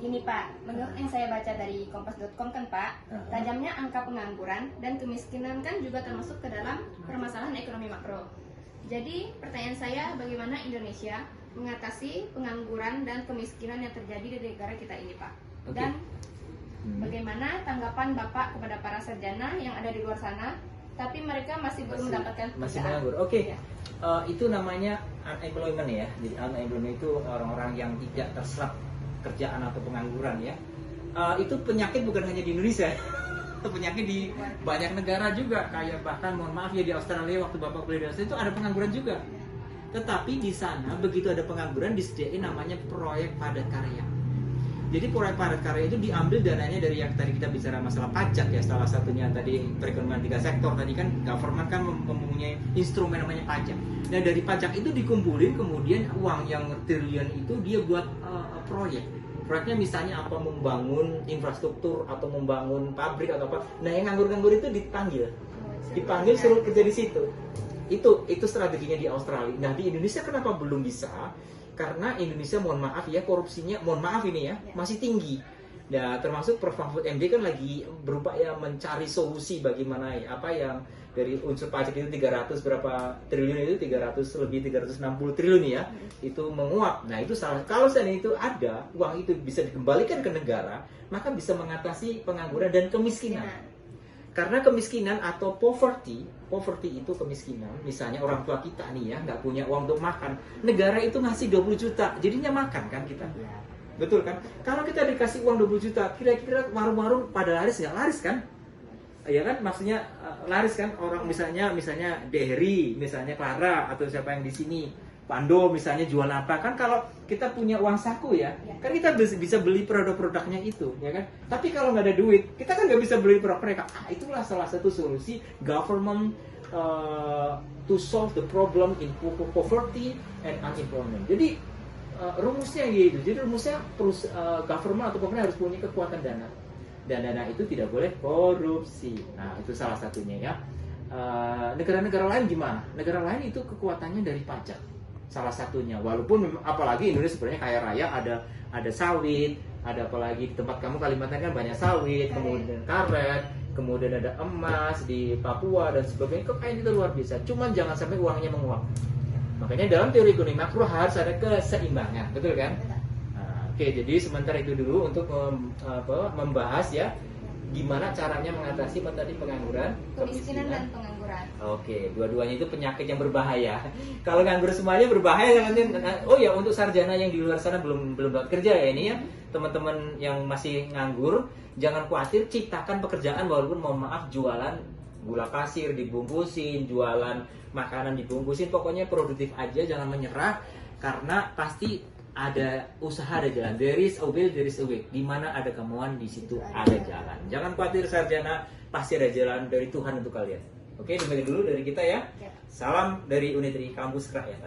Gini Pak, menurut yang saya baca dari kompas.com kan Pak, tajamnya angka pengangguran dan kemiskinan kan juga termasuk ke dalam permasalahan ekonomi makro. Jadi pertanyaan saya, bagaimana Indonesia mengatasi pengangguran dan kemiskinan yang terjadi di negara kita ini Pak? Dan bagaimana tanggapan Bapak kepada para sarjana yang ada di luar sana, tapi mereka masih belum mendapatkan pekerjaan? Masih menganggur. Oke. Itu namanya unemployment ya. Jadi unemployment itu orang-orang yang tidak terserap kerjaan atau pengangguran ya. Itu penyakit bukan hanya di Indonesia. Itu penyakit di banyak negara juga. Kayak bahkan mohon maaf ya, di Australia waktu Bapak kuliah di Australia itu ada pengangguran juga. Tetapi di sana begitu ada pengangguran disediain namanya proyek padat karya. Jadi proyek padat karya itu diambil dananya dari yang tadi kita bicara masalah pajak ya, salah satunya tadi perekonomian 3 sektor tadi kan, government kan mempunyai instrumen namanya pajak. Nah dari pajak itu dikumpulin, kemudian uang yang triliun itu dia buat proyek. Proyeknya misalnya apa, membangun infrastruktur atau membangun pabrik atau apa. Nah yang nganggur-nganggur itu dipanggil suruh kerja di situ. Itu strateginya di Australia. Nah di Indonesia kenapa belum bisa? Karena Indonesia mohon maaf ya, korupsinya mohon maaf ini ya masih tinggi. Nah termasuk Prof. Mahfud MD kan lagi berupaya mencari solusi bagaimana apa yang dari unsur pajak itu 300 berapa triliun itu 360 triliun ya, itu menguap. Nah itu salah, kalau seandainya itu ada uang itu bisa dikembalikan ke negara, maka bisa mengatasi pengangguran dan kemiskinan. Karena kemiskinan atau poverty itu kemiskinan. Misalnya orang tua kita nih ya nggak punya uang untuk makan, negara itu ngasih 20 juta, jadinya makan kan kita. Betul kan? Kalau kita dikasih uang 20 juta, kira-kira warung-warung pada laris nggak laris kan? Ya kan, maksudnya laris kan, orang misalnya Dehri, misalnya Clara atau siapa yang di sini, Pando misalnya jual apa kan, kalau kita punya uang saku ya kan kita bisa beli produk-produknya itu ya kan. Tapi kalau nggak ada duit kita kan nggak bisa beli produk mereka. Itulah salah satu solusi government to solve the problem in poverty and unemployment. Jadi rumusnya gitu. Jadi rumusnya government atau pemerintah harus punya kekuatan dana, dan dana itu tidak boleh korupsi. Nah itu salah satunya ya. Negara-negara lain gimana? Negara lain itu kekuatannya dari pajak salah satunya, walaupun apalagi Indonesia sebenarnya kaya raya, ada sawit, ada apalagi di tempat kamu Kalimantan kan banyak sawit, kemudian karet, kemudian ada emas di Papua dan sebagainya. Kekayaan itu luar biasa, cuman jangan sampai uangnya menguap. Makanya dalam teori ekonomi makro harus ada keseimbangan, betul kan? Nah, oke, jadi sementara itu dulu untuk membahas ya gimana caranya mengatasi tadi pengangguran, kemiskinan dan pengangguran. Oke, dua-duanya itu penyakit yang berbahaya. Kalau nganggur semuanya berbahaya nanti. Oh ya, untuk sarjana yang di luar sana belum dapat kerja ya ini ya, teman-teman yang masih nganggur, jangan khawatir, ciptakan pekerjaan walaupun mohon maaf jualan gula pasir dibungkusin, jualan makanan dibungkusin, pokoknya produktif aja, jangan menyerah karena pasti ada usaha, ada jalan. There is a will, there is a way. Di mana ada kemauan, di situ ada jalan. Jangan khawatir sarjana, pasti ada jalan dari Tuhan untuk kalian. Oke, demikian dulu dari kita ya. Salam dari Unitri Kampus Rakyat.